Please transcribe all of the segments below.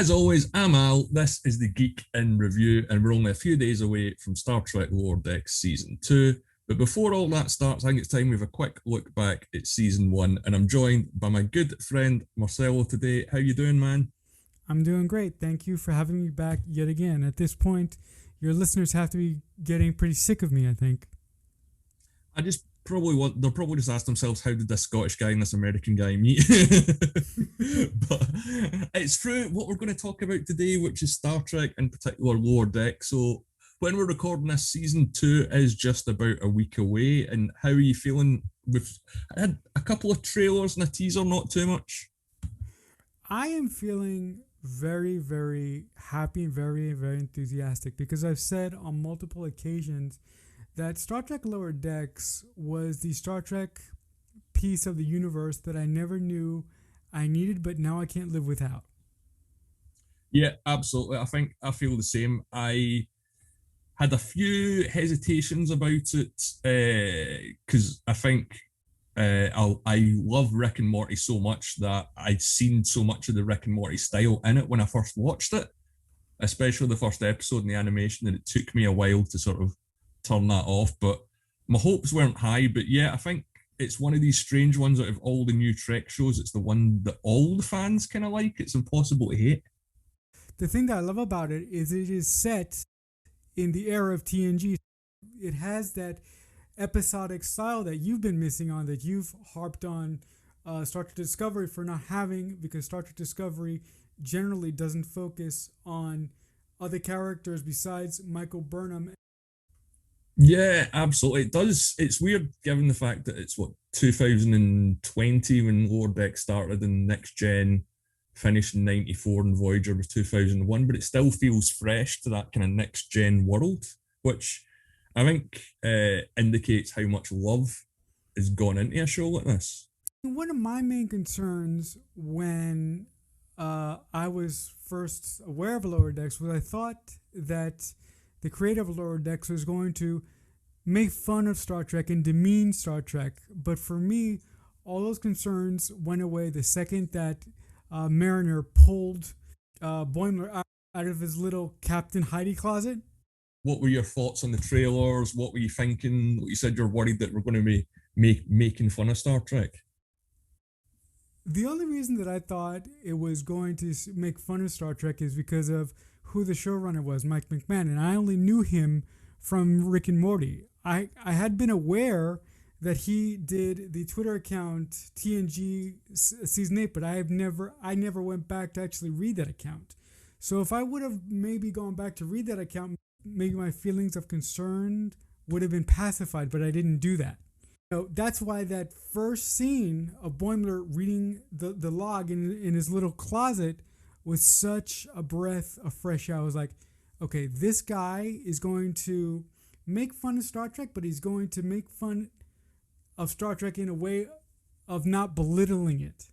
As always, I'm Al. This is the Geek in Review, and we're only a few days away from Star Trek Lower Decks Season 2. But before all that starts, I think it's time we have a quick look back at Season 1, and I'm joined by my good friend Marcelo today. How you doing, man? I'm doing great. Thank you for having me back yet again. At this point, your listeners have to be getting pretty sick of me, I think. I just probably want, they'll probably just ask themselves, how did this Scottish guy and this American guy meet? But it's through what we're going to talk about today, which is Star Trek, in particular Lower Deck. So when we're recording this, season 2 is just about a week away. And how are you feeling? I had a couple of trailers and a teaser, not too much. I am feeling very, very happy and very, very enthusiastic because I've said on multiple occasions that Star Trek Lower Decks was the Star Trek piece of the universe that I never knew I needed, but now I can't live without. Yeah, absolutely. I think I feel the same. I had a few hesitations about it because I think I love Rick and Morty so much that I'd seen so much of the Rick and Morty style in it when I first watched it, especially the first episode in the animation, and it took me a while to sort of turn that off. But my hopes weren't high. But yeah, I think it's one of these strange ones out of all the new Trek shows. It's the one that all the fans kind of like. It's impossible to hate. The thing that I love about it is set in the era of TNG. It has that episodic style that you've been missing on, that you've harped on Star Trek Discovery for not having, because Star Trek Discovery generally doesn't focus on other characters besides Michael Burnham. Yeah, absolutely. It does. It's weird given the fact that it's what 2020 when Lower Deck started and Next Gen finished in 94 and Voyager was 2001, but it still feels fresh to that kind of next gen world, which I think indicates how much love has gone into a show like this. One of my main concerns when I was first aware of Lower Decks was I thought that the creator of Lower Decks was going to make fun of Star Trek and demean Star Trek. But for me, all those concerns went away the second that Mariner pulled Boimler out of his little Captain Heidi closet. What were your thoughts on the trailers? What were you thinking? You said you're worried that we're going to be making fun of Star Trek. The only reason that I thought it was going to make fun of Star Trek is because of who the showrunner was, Mike McMahon, and I only knew him from Rick and Morty. I had been aware that he did the Twitter account TNG season 8, but I never went back to actually read that account. So if I would have maybe gone back to read that account, maybe my feelings of concern would have been pacified, but I didn't do that. So that's why that first scene of Boimler reading the log in his little closet was such a breath of fresh air. I was like, okay, this guy is going to make fun of Star Trek, but he's going to make fun of Star Trek in a way of not belittling it.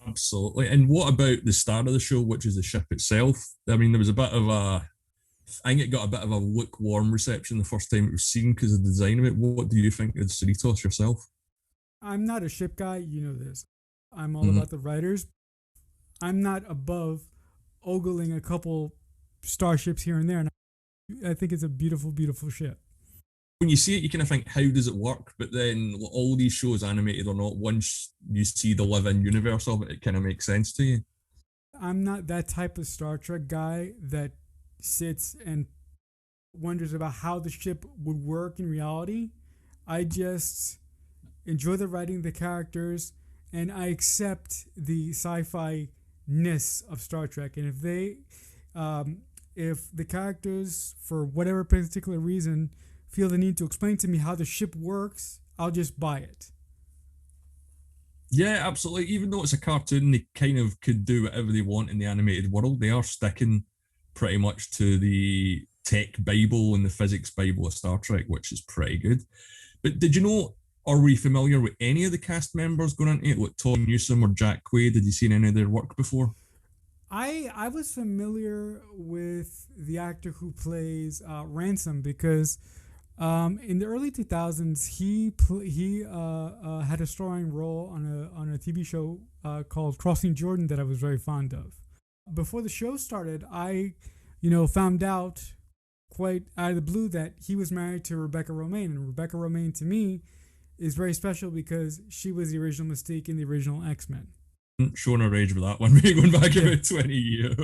Absolutely. And what about the start of the show, which is the ship itself? I mean, there was a bit of a, I think it got a bit of a lukewarm reception the first time it was seen because of the design of it. What do you think of Cerritos yourself? I'm not a ship guy, you know this. I'm all Mm-hmm. about the writers. I'm not above ogling a couple starships here and there, and I think it's a beautiful, beautiful ship. When you see it, you kind of think, how does it work? But then all these shows, animated or not, once you see the live-in universe of it, it kind of makes sense to you. I'm not that type of Star Trek guy that sits and wonders about how the ship would work in reality. I just enjoy the writing, the characters, and I accept the sci-fi ness of Star Trek. And if the characters, for whatever particular reason, feel the need to explain to me how the ship works, I'll just buy it. Yeah, absolutely. Even though it's a cartoon, they kind of could do whatever they want in the animated world. They are sticking pretty much to the tech Bible and the physics Bible of Star Trek, which is pretty good. But did you know, are we familiar with any of the cast members going into it, like Tom Newsom or Jack Quaid? Did you seen any of their work before? I was familiar with the actor who plays Ransom because in the early 2000s he had a starring role on a TV show called Crossing Jordan that I was very fond of. Before the show started, I, found out quite out of the blue that he was married to Rebecca Romaine, and Rebecca Romaine to me is very special because she was the original Mystique in the original X-Men. Showing her age with that one, maybe going back Yeah, about 20 years.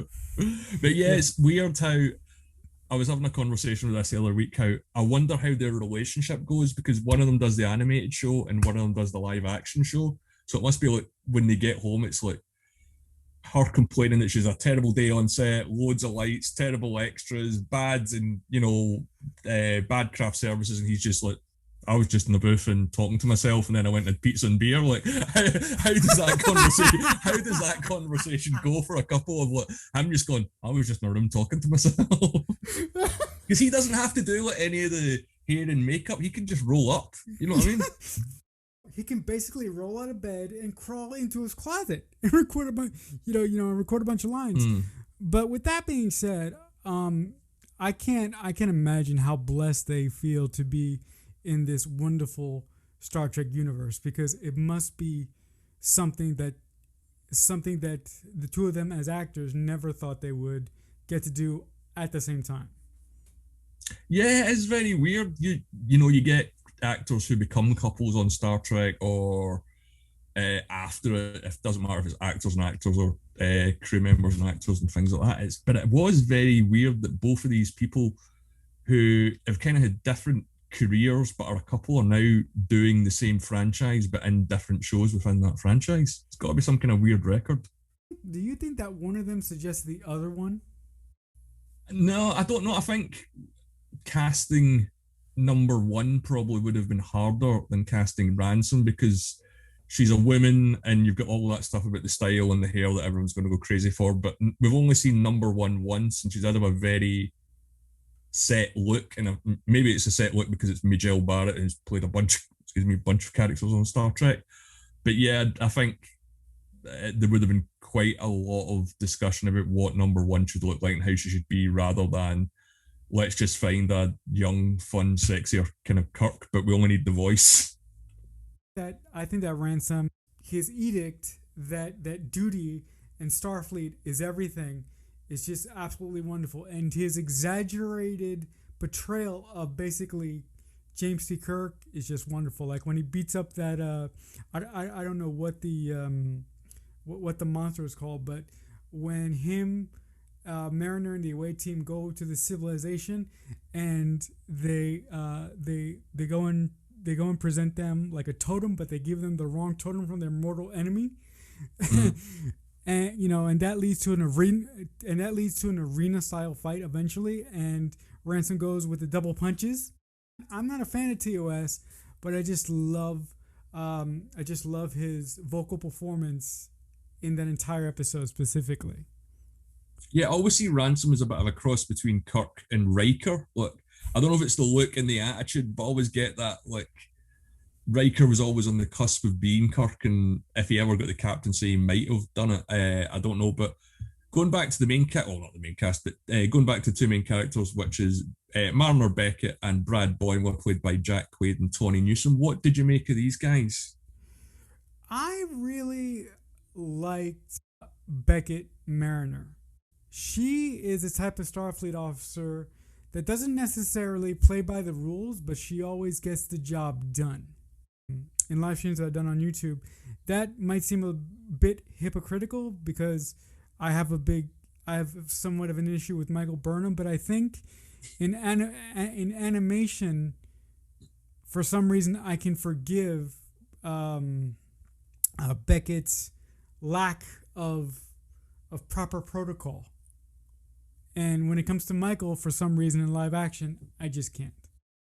But yeah, yeah. it's weird how I was having a conversation with this the other week. How I wonder how their relationship goes because one of them does the animated show and one of them does the live action show. So it must be like when they get home, it's like her complaining that she's a terrible day on set, loads of lights, terrible extras, bads, and bad craft services, and he's just like, I was just in the booth and talking to myself, and then I went and pizza and beer. Like, how does that conversation? How does that conversation go for a couple of like? I'm just going. I was just in a room talking to myself because he doesn't have to do like any of the hair and makeup. He can just roll up. You know what I mean? He can basically roll out of bed and crawl into his closet and record a bunch, record a bunch of lines. Mm. But with that being said, I can't imagine how blessed they feel to be in this wonderful Star Trek universe because it must be something that something that the two of them as actors never thought they would get to do at the same time. Yeah, it's very weird. You get actors who become couples on Star Trek or after it. It doesn't matter if it's actors and actors or crew members and actors and things like that. But it was very weird that both of these people who have kind of had different careers but are a couple are now doing the same franchise but in different shows within that franchise. It's got to be some kind of weird record. Do you think that one of them suggests the other one? No, I don't know. I think casting number one probably would have been harder than casting Ransom because she's a woman and you've got all that stuff about the style and the hair that everyone's going to go crazy for. But we've only seen number one once, and she's had a very set look, and maybe it's a set look because it's Majel Barrett who's played a bunch of characters on Star Trek. But yeah, I think there would have been quite a lot of discussion about what number one should look like and how she should be, rather than let's just find a young, fun, sexier kind of Kirk, but we only need the voice. That I think that Ransom, his edict that duty and Starfleet is everything, is just absolutely wonderful, and his exaggerated portrayal of basically James T. Kirk is just wonderful. Like when he beats up that I don't know what the what the monster is called, but when him Mariner and the away team go to the civilization, and they go and present them like a totem, but they give them the wrong totem from their mortal enemy, Mm. and that leads to an arena style fight eventually, and Ransom goes with the double punches. I'm not a fan of TOS, but I just love his vocal performance in that entire episode specifically. Yeah, I always see Ransom as a bit of a cross between Kirk and Riker. Look, I don't know if it's the look and the attitude, but I always get that like Riker was always on the cusp of being Kirk, and if he ever got the captaincy, he might have done it. I don't know, but going back to the main cast, well, not the main cast, but going back to two main characters, which is Mariner Beckett and Brad Boyne, were played by Jack Quaid and Tawny Newsom. What did you make of these guys? I really liked Beckett Mariner. She is a type of Starfleet officer that doesn't necessarily play by the rules, but she always gets the job done. In live streams that I've done on YouTube, that might seem a bit hypocritical because I have somewhat of an issue with Michael Burnham, but I think in animation, for some reason, I can forgive um, Beckett's lack of proper protocol. And when it comes to Michael, for some reason in live action, I just can't.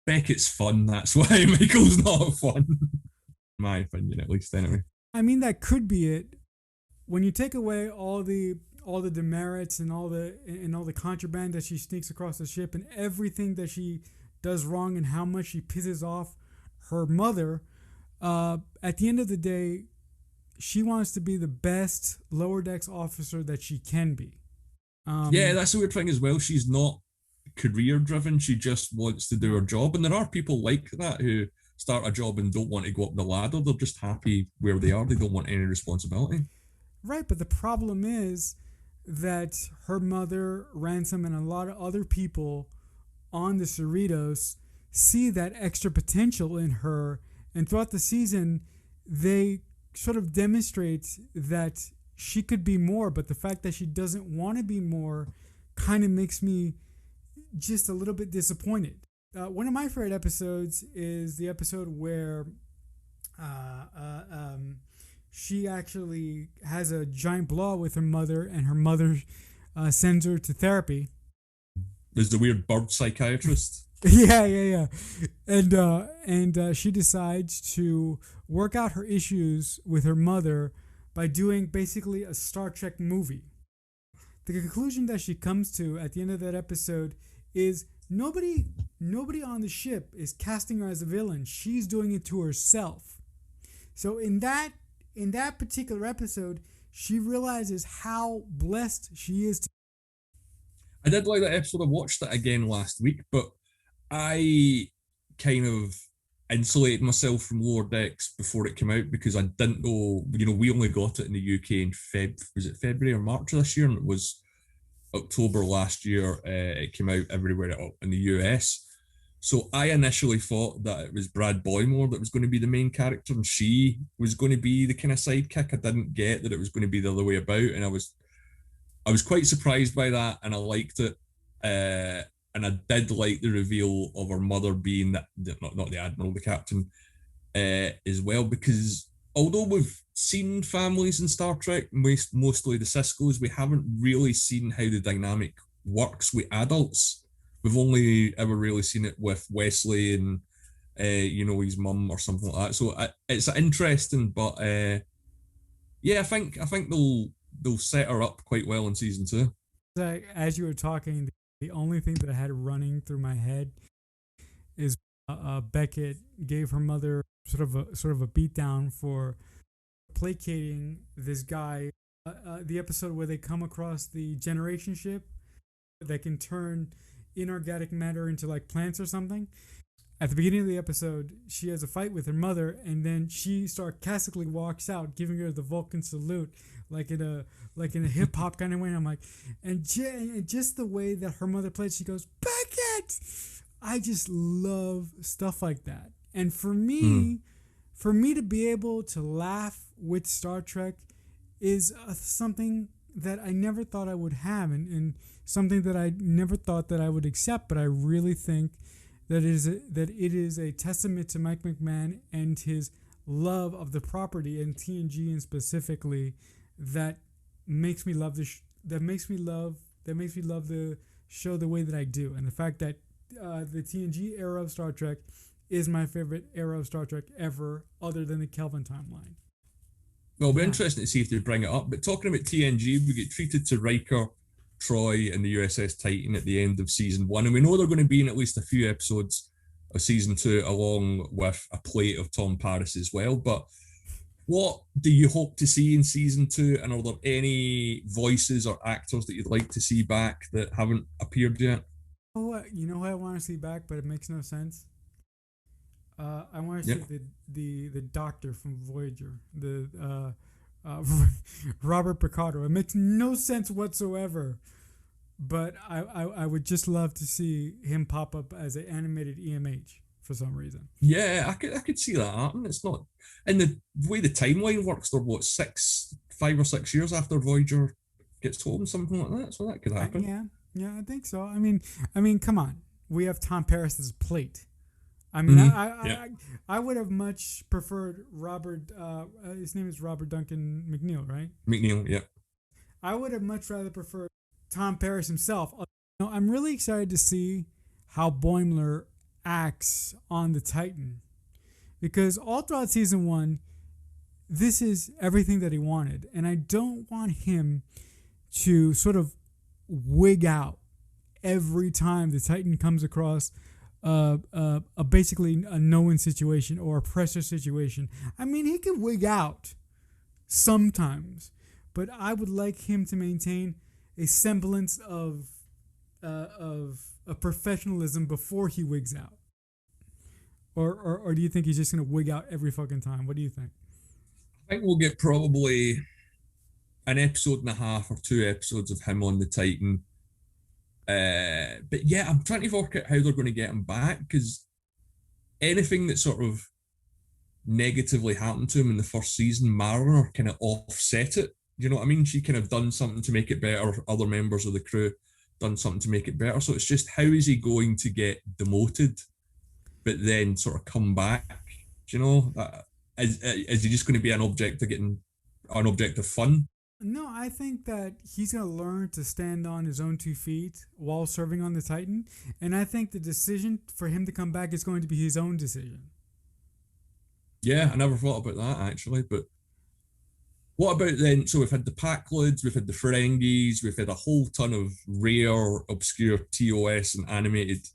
Beckett's fun, that's why Michael's not fun. My opinion, at least, anyway. I mean, that could be it. When you take away all the demerits and all the contraband that she sneaks across the ship and everything that she does wrong and how much she pisses off her mother, at the end of the day, she wants to be the best lower decks officer that she can be. Yeah, that's the weird thing as well. She's not career driven. She just wants to do her job. And there are people like that who start a job and don't want to go up the ladder. They're just happy where they are. They don't want any responsibility. Right, but the problem is that her mother, Ransom, and a lot of other people on the Cerritos see that extra potential in her, and throughout the season, they sort of demonstrate that she could be more, but the fact that she doesn't want to be more kind of makes me just a little bit disappointed. One of my favorite episodes is the episode where uh, uh, um, she actually has a giant blowout with her mother, and her mother sends her to therapy. There's the weird bird psychiatrist. Yeah. And she decides to work out her issues with her mother by doing basically a Star Trek movie. The conclusion that she comes to at the end of that episode is nobody on the ship is casting her as a villain. She's doing it to herself. So in that particular episode, she realizes how blessed she is. I did like that episode. I watched it again last week, but I kind of insulated myself from Lower Decks before it came out because I didn't know. We only got it in the UK in Was it February or March of this year, and it was October last year. It came out everywhere in the US. So I initially thought that it was Brad Boymore that was going to be the main character, and she was going to be the kind of sidekick. I didn't get that it was going to be the other way about, and I was quite surprised by that, and I liked it. And I did like the reveal of her mother being not the admiral, the captain, as well, because although we've seen families in Star Trek, mostly the Cisco's, we haven't really seen how the dynamic works with adults. We've only ever really seen it with Wesley and his mum or something like that. So it's interesting, but yeah, I think they'll set her up quite well in season two. As you were talking, the only thing that I had running through my head is Beckett gave her mother sort of a beatdown for placating this guy. The episode where they come across the generation ship that can turn inorganic matter into like plants or something. At the beginning of the episode, she has a fight with her mother, and then she sarcastically walks out, giving her the Vulcan salute, like in a hip hop kind of way. And I'm like, and just the way that her mother plays, she goes, Beckett. I just love stuff like that. And Mm. for me to be able to laugh with Star Trek is something that I never thought I would have, and something that I never thought that I would accept. But I really think that it is a testament to Mike McMahon and his love of the property and TNG and specifically that makes me love that makes me love the show the way that I do, and the fact that the TNG era of Star Trek is my favorite era of Star Trek ever, other than the Kelvin timeline. Well, it'll be Yeah. interesting to see if they bring it up. But talking about TNG, we get treated to Riker, Troy, and the USS Titan at the end of season one. And we know they're going to be in at least a few episodes of season two, along with a plate of Tom Paris as well. But what do you hope to see in season two? And are there any voices or actors that you'd like to see back that haven't appeared yet? You know what I want to see back, but it makes no sense. I want to see Yep. the doctor from Voyager, the Robert Picardo. It makes no sense whatsoever, but I would just love to see him pop up as an animated EMH for some reason. Yeah, I could see that happen. It's not in the way the timeline works. They're what 5 or 6 years after Voyager gets home, something like that. So that could happen. Yeah, I think so. I mean, come on. We have Tom Paris's plate. I mean, Mm-hmm. Yeah, I would have much preferred Robert. His name is Robert Duncan McNeil, right? McNeil. Yeah, I would have much rather preferred Tom Paris himself. I'm really excited to see how Boimler acts on the Titan, because all throughout season one, this is everything that he wanted, and I don't want him to sort of wig out every time the Titan comes across a basically a no-win situation or a pressure situation. I mean, he can wig out sometimes, but I would like him to maintain a semblance of professionalism before he wigs out. Or do you think he's just gonna wig out every fucking time? What do you think? I think we'll get probably an episode and a half or 2 episodes of him on the Titan. But yeah, I'm trying to work out how they're going to get him back, because anything that sort of negatively happened to him in the first season, Mariner kind of offset it. You know what I mean? She kind of done something to make it better. Other members of the crew done something to make it better. So it's just, how is he going to get demoted, but then sort of come back? Do you know? Is he just going to be an object of fun? No, I think that he's going to learn to stand on his own 2 feet while serving on the Titan. And I think the decision for him to come back is going to be his own decision. Yeah, I never thought about that actually. But what about then? So we've had the Packlids, we've had the Ferengis, we've had a whole ton of rare, obscure TOS and animated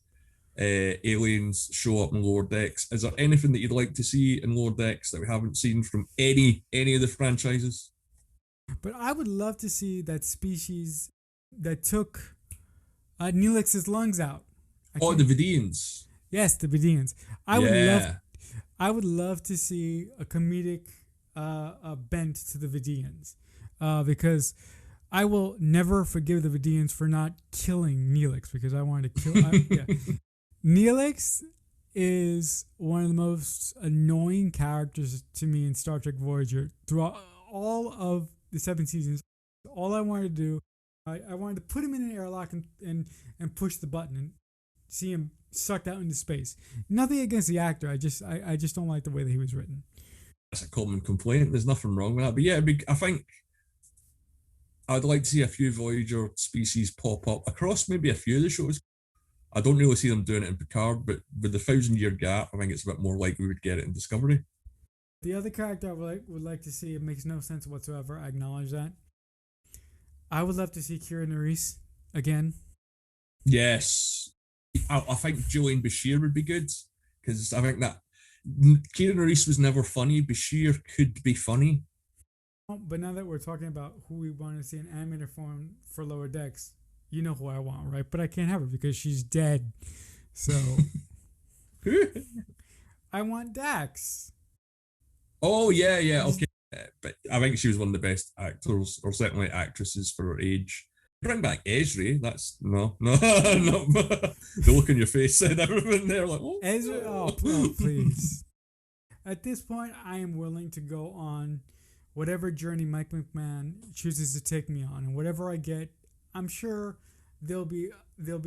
aliens show up in Lower Decks. Is there anything that you'd like to see in Lower Decks that we haven't seen from any of the franchises? But I would love to see that species that took Neelix's lungs out. The Vidians. Yes, the Vidians. I would love to see a comedic bent to the Vidians, because I will never forgive the Vidians for not killing Neelix, because I wanted to kill. Neelix is one of the most annoying characters to me in Star Trek Voyager throughout all of the 7 seasons. All I wanted to do, I wanted to put him in an airlock and push the button and see him sucked out into space. Nothing against the actor. I just don't like the way that he was written. That's a common complaint. There's nothing wrong with that. But yeah, I think I'd like to see a few Voyager species pop up across maybe a few of the shows. I don't really see them doing it in Picard, but with the 1,000-year gap, I think it's a bit more likely we would get it in Discovery. The other character I would like to see, it makes no sense whatsoever. I acknowledge that. I would love to see Kira Nerys again. Yes. I think Julian Bashir would be good, because I think that Kira Nerys was never funny. Bashir could be funny. But now that we're talking about who we want to see in animated form for Lower Decks, you know who I want, right? But I can't have her because she's dead. So I want Dax. Oh, yeah, okay. But I think she was one of the best actors, or certainly actresses for her age. Bring back Esri. That's no. The look on your face said everything there. Like, oh, Esri, oh, please. At this point, I am willing to go on whatever journey Mike McMahon chooses to take me on, and whatever I get, I'm sure there'll be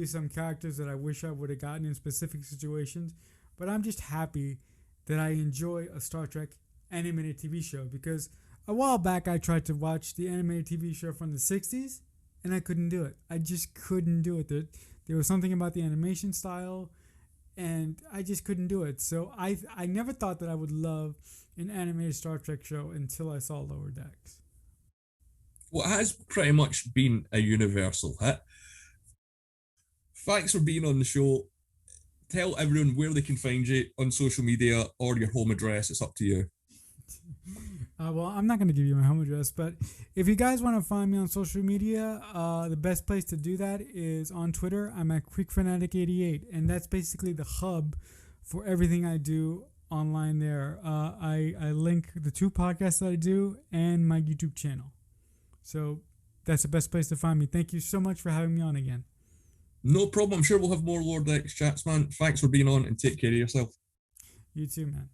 some characters that I wish I would have gotten in specific situations. But I'm just happy that I enjoy a Star Trek animated TV show, because a while back I tried to watch the animated TV show from the 60s and I couldn't do it. I just couldn't do it. There was something about the animation style and I just couldn't do it. So I never thought that I would love an animated Star Trek show until I saw Lower Decks. Well, it has pretty much been a universal hit. Thanks for being on the show. Tell everyone where they can find you on social media or your home address. It's up to you. Well, I'm not going to give you my home address, but if you guys want to find me on social media, the best place to do that is on Twitter. I'm at QuickFanatic88, and that's basically the hub for everything I do online there. I link the 2 podcasts that I do and my YouTube channel. So that's the best place to find me. Thank you so much for having me on again. No problem. I'm sure we'll have more Lower Decks chats, man. Thanks for being on, and take care of yourself. You too, man.